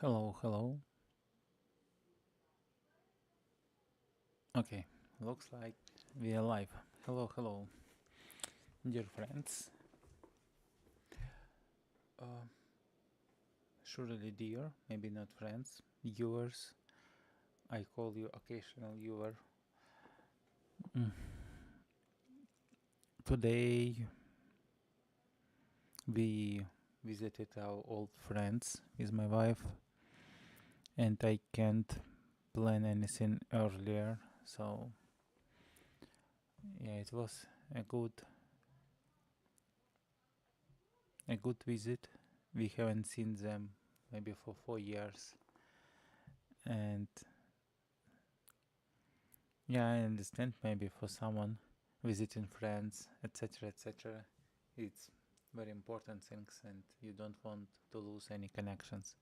Hello, hello. Okay, looks like we are live. Hello, hello, dear friends. Uh, Surely dear, maybe not friends, viewers. I call you occasional viewer. Mm. Today we visited our old friends with my wife, and I can't plan anything earlier. So yeah, it was a good visit. We haven't seen them maybe for 4 years, and yeah, I understand maybe for someone visiting friends, etc., etc. It's very important things, and you don't want to lose any connections.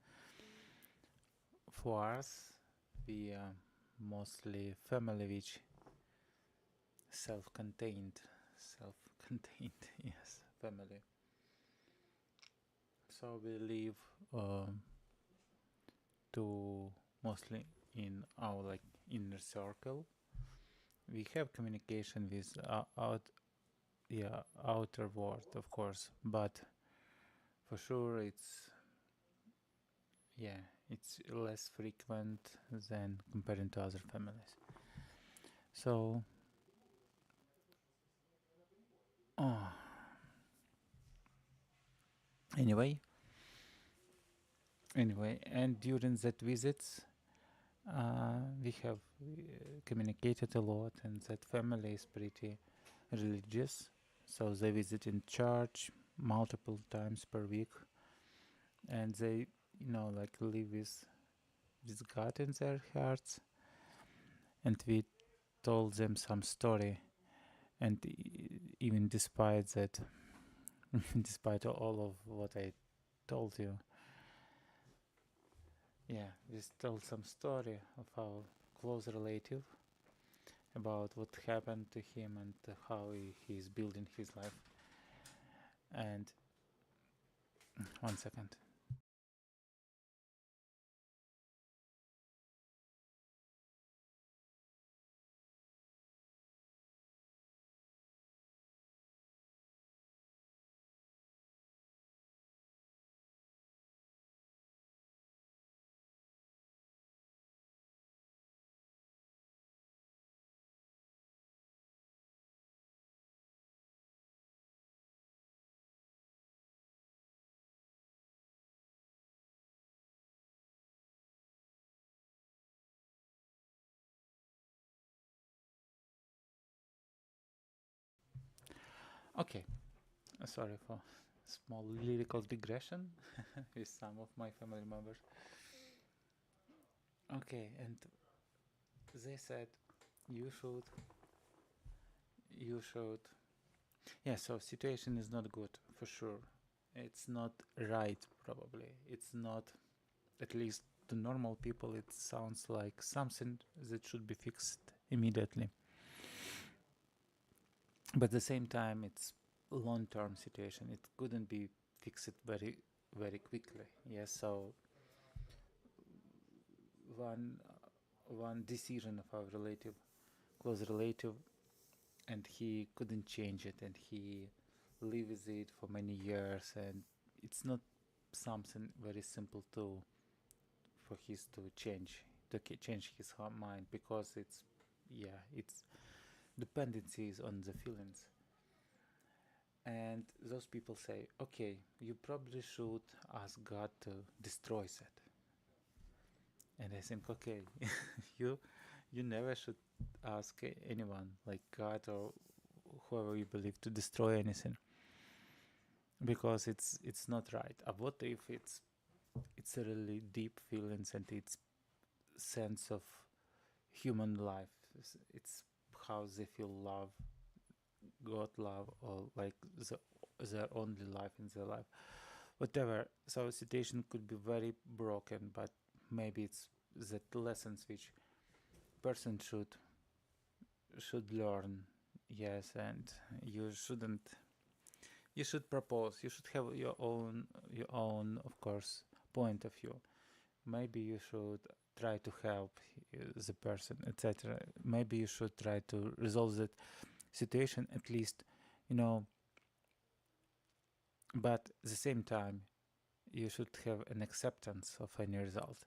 For us, we are mostly family, which self-contained, yes, family. So we live to mostly in our like inner circle. We have communication with outer world, of course, but for sure yeah it's less frequent than comparing to other families. So oh, anyway and during that visits we have communicated a lot, and that family is pretty religious, so they visit in church multiple times per week, and they like live with God in their hearts. And we told them some story, and even despite that, despite all of what I told you, yeah, we told some story of our close relative about what happened to him and how he's building his life. And one second. Okay, sorry for small lyrical digression with some of my family members. Okay, and they said you should you should yeah, so situation is not good for sure. It's not right, probably. It's not, at least to normal people, it sounds like something that should be fixed immediately. But at the same time, it's long-term situation. It couldn't be fixed very, very quickly. Yes, so one one decision of our relative, close relative, and he couldn't change it, and he lived with it for many years, and it's not something very simple for his to change his mind, because it's dependencies on the feelings. And those people say, okay, you probably should ask God to destroy that. And I think, okay, you you never should ask anyone like God or whoever you believe to destroy anything, because it's not right. What if it's a really deep feelings, and it's sense of human life. It's how they feel love, God love, or like their only life in their life, whatever. So situation could be very broken, but maybe it's the lessons which person should learn. Yes, and you shouldn't. You should propose. You should have your own, of course, point of view. maybe you should try to help the person, etc. Maybe you should try to resolve that situation at least, you know. But at the same time, you should have an acceptance of any result,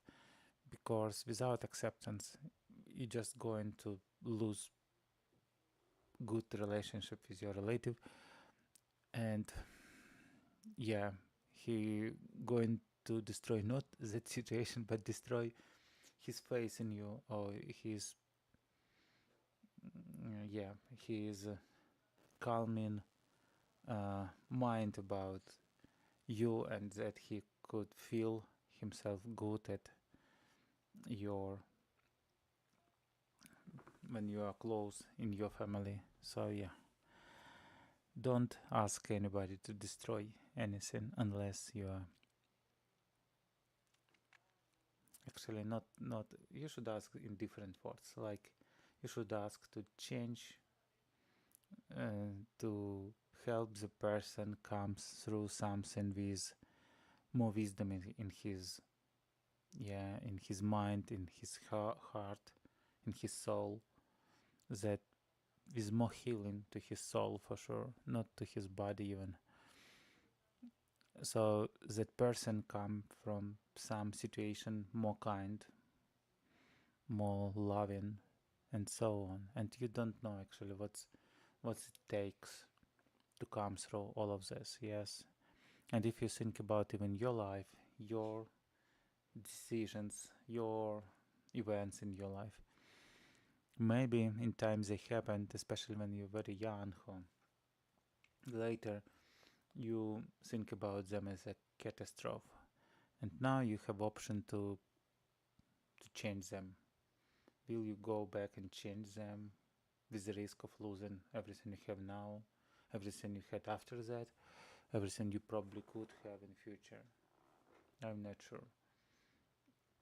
because without acceptance, you're just going to lose good relationship with your relative, and yeah, he going to destroy not that situation, but destroy his faith in you, or his yeah, his calming mind about you, and that he could feel himself good at your when you are close in your family. So yeah, don't ask anybody to destroy anything unless you are actually not you should ask in different words, like you should ask to change, to help the person comes through something with more wisdom in his in his mind, in his heart, in his soul, that is more healing to his soul for sure, not to his body even. So that person come from some situation more kind, more loving, and so on. And you don't know actually what it takes to come through all of this. Yes. And if you think about even your life, your decisions, your events in your life, maybe in times they happened, especially when you're very young, or later you think about them as a catastrophe, and now you have option to change them. Will you go back and change them with the risk of losing everything you have now, everything you had after that, everything you probably could have in future? I'm not sure.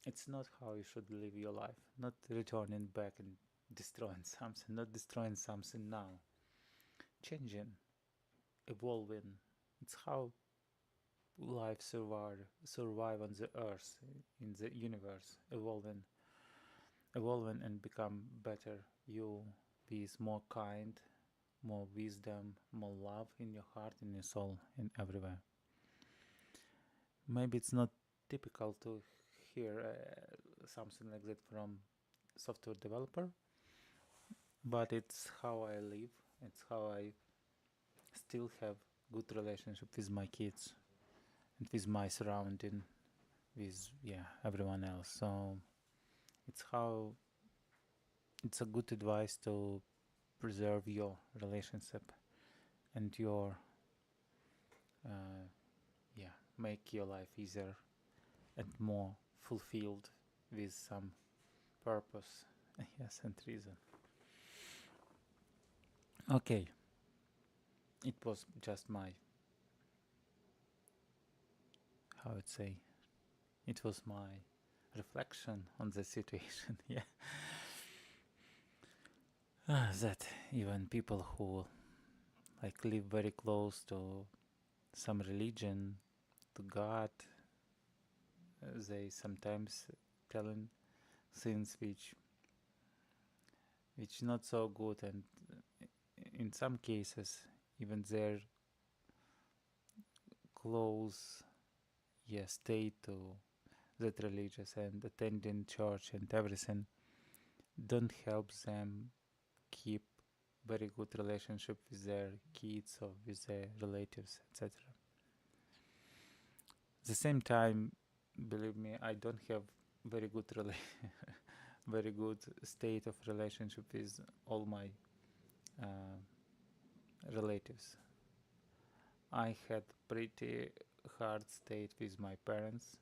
It's not how you should live your life, not returning back and destroying something, not destroying something now, changing, evolving. It's how life survive on the earth, in the universe, evolving and become better you, with more kind, more wisdom, more love in your heart, in your soul, and everywhere. Maybe it's not typical to hear something like that from software developer, but it's how I live. It's how I still have good relationship with my kids and with my surrounding, with everyone else. So it's how it's a good advice to preserve your relationship and your uh, make your life easier and more fulfilled with some purpose. Yes, and reason. Okay, it was just my, how I'd say, it was my reflection on the situation. Yeah. That even people who like live very close to some religion, to God, they sometimes telling things which not so good, and in some cases even their close state to that religious and attending church and everything don't help them keep very good relationship with their kids or with their relatives, etc. At the same time, believe me, I don't have very good very good state of relationship with all my uh, relatives. I had pretty hard state with my parents.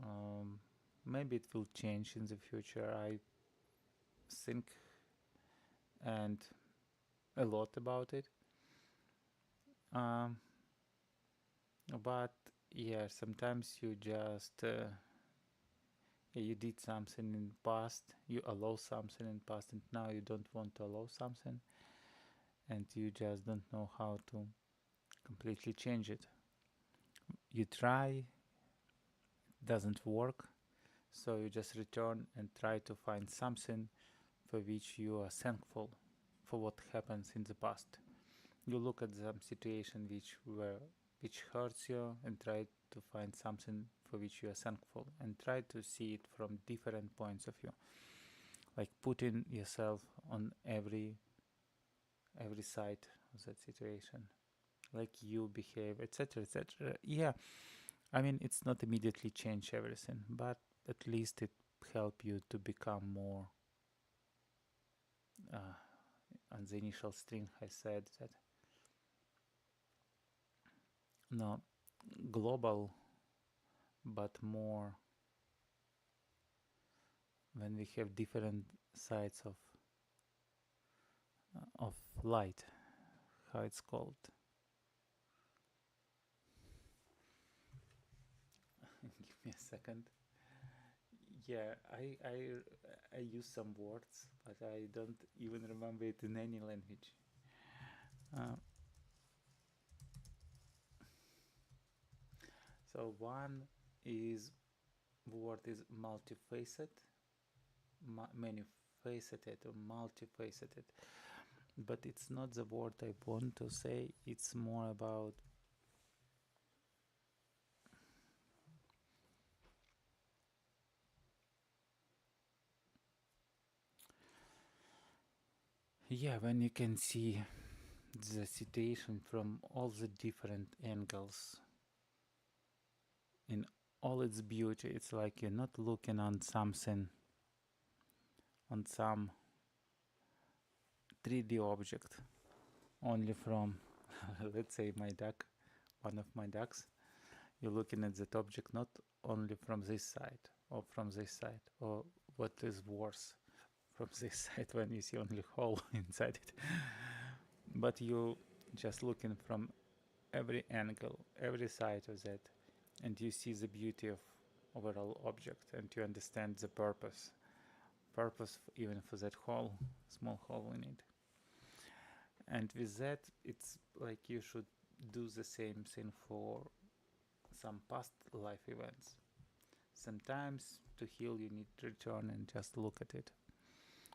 Um, Maybe it will change in the future. I think and a lot about it. Um, but sometimes you just you did something in past, you allow something in past, and now you don't want to allow something, and you just don't know how to completely change it. You try, doesn't work, so you just return and try to find something for which you are thankful for what happens in the past. You look at some situation which hurts you and try to find something for which you are thankful and try to see it from different points of view, like putting yourself on every side of that situation, like you behave, etc., etc. Yeah, I mean, it's not immediately change everything, but at least it help you to become more. On the initial string, I said that no global, but more when we have different sides of light, how it's called. Give me a second. Yeah, I use some words, but I don't even remember it in any language. So one is word is multifaceted, many-faceted or multifaceted, but it's not the word I want to say. It's more about when you can see the situation from all the different angles in all its beauty. It's like you're not looking on something, on some 3D object only from let's say my duck, one of my ducks. You're looking at that object not only from this side or from this side, or what is worse, from this side when you see only hole inside it, but you just looking from every angle, every side of that, and you see the beauty of overall object, and you understand the purpose even for that hole, small hole in it. And with that, it's like you should do the same thing for some past life events. Sometimes to heal you need to return and just look at it,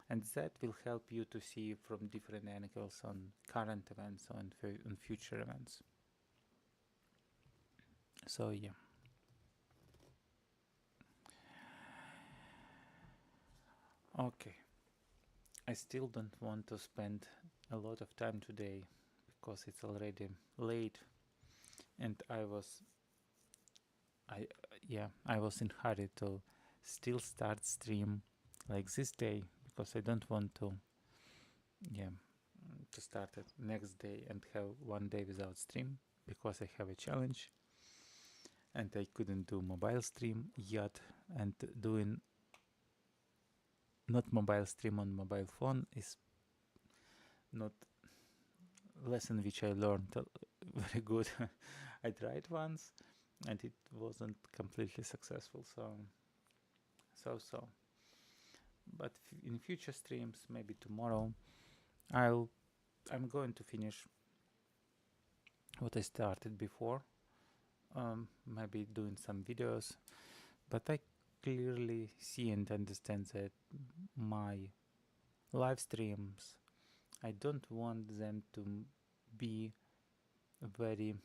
and that will help you to see from different angles on current events, on future events. So yeah. Okay. I still don't want to spend a lot of time today because it's already late, and I was in hurry to still start stream like this day, because I don't want to start it next day and have one day without stream, because I have a challenge and I couldn't do mobile stream yet, and doing not mobile stream on mobile phone is not lesson which I learned very good. I tried once and it wasn't completely successful, so but in future streams, maybe tomorrow, I'm going to finish what I started before, maybe doing some videos, but I clearly see and understand that my live streams, I don't want them to be very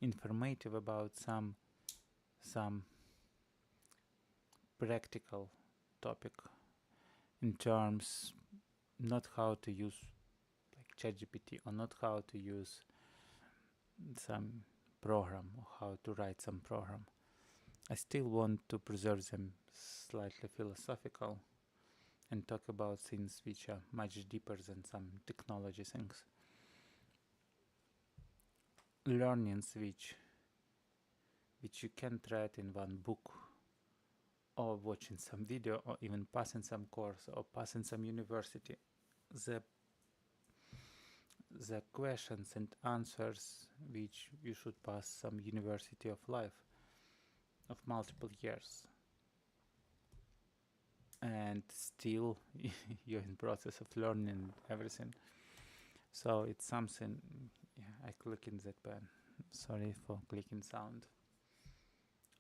informative about some practical topic, in terms not how to use like ChatGPT, or not how to use some program, or how to write some program. I still want to preserve them slightly philosophical and talk about things which are much deeper than some technology things. Learnings which you can read in one book, or watching some video, or even passing some course, or passing some university. The questions and answers which you should pass some university of life of multiple years, and still you're in process of learning everything. So it's something. I click in that pen. Sorry for clicking sound.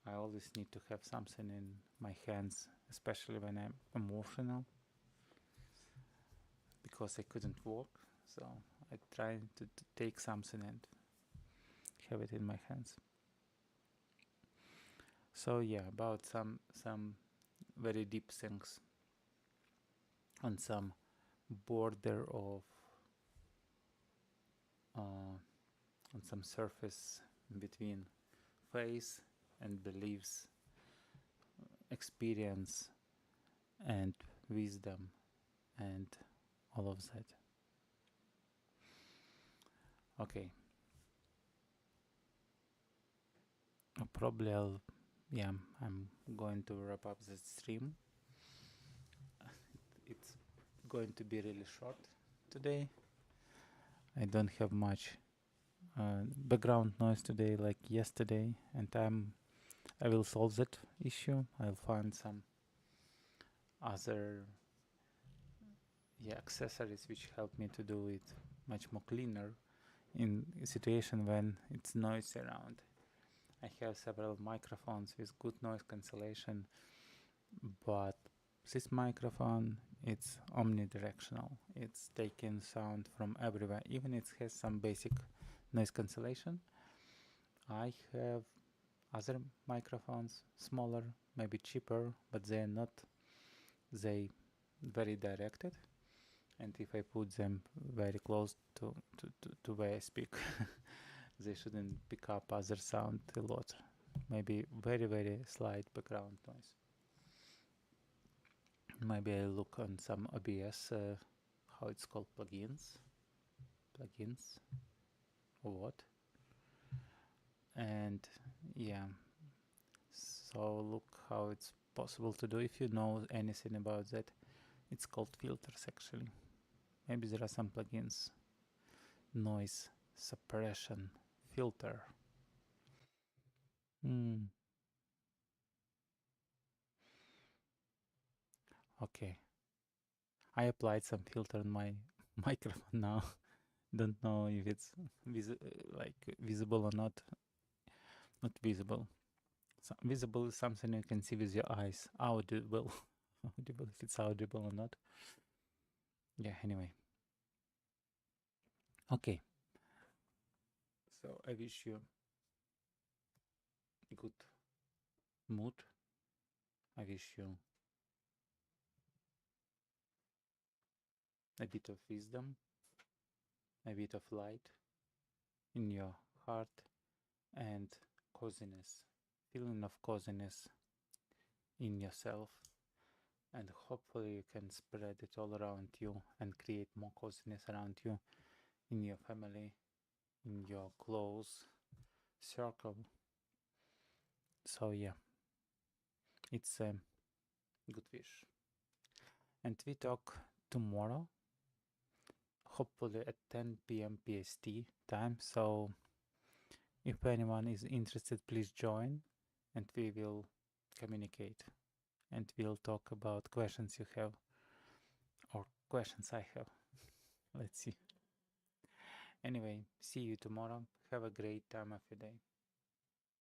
I always need to have something in my hands, especially when I'm emotional, because I couldn't walk. So I try to take something and have it in my hands. So yeah, about some very deep things on some border of on some surface between faith and beliefs, experience and wisdom and all of that. Okay. Probably I'm going to wrap up the stream. It's going to be really short today. I don't have much background noise today like yesterday, and I will solve that issue. I'll find some other accessories which help me to do it much more cleaner in a situation when it's noise around. I have several microphones with good noise cancellation, but this microphone, it's omnidirectional. It's taking sound from everywhere, even it has some basic noise cancellation. I have other microphones, smaller, maybe cheaper, but they are not very directed. And if I put them very close to where I speak, they shouldn't pick up other sound a lot. Maybe very slight background noise. Maybe I look on some OBS, how it's called, plugins or what. And yeah, so look how it's possible to do. If you know anything about that, it's called filters actually. Maybe there are some plugins. Noise suppression filter. Okay, I applied some filter on my microphone now. Don't know if it's visible or not. Not visible. So visible is something you can see with your eyes. Audible. Audible, if it's audible or not. Yeah, anyway. Okay. So I wish you a good mood. I wish you a bit of wisdom, a bit of light in your heart, and coziness, feeling of coziness in yourself, and hopefully you can spread it all around you and create more coziness around you in your family, in your close circle. So yeah, it's a good wish. And we talk tomorrow, hopefully at 10 p.m. PST time. So if anyone is interested, please join and we will communicate and we'll talk about questions you have or questions I have. Let's see. Anyway, see you tomorrow. Have a great time of your day.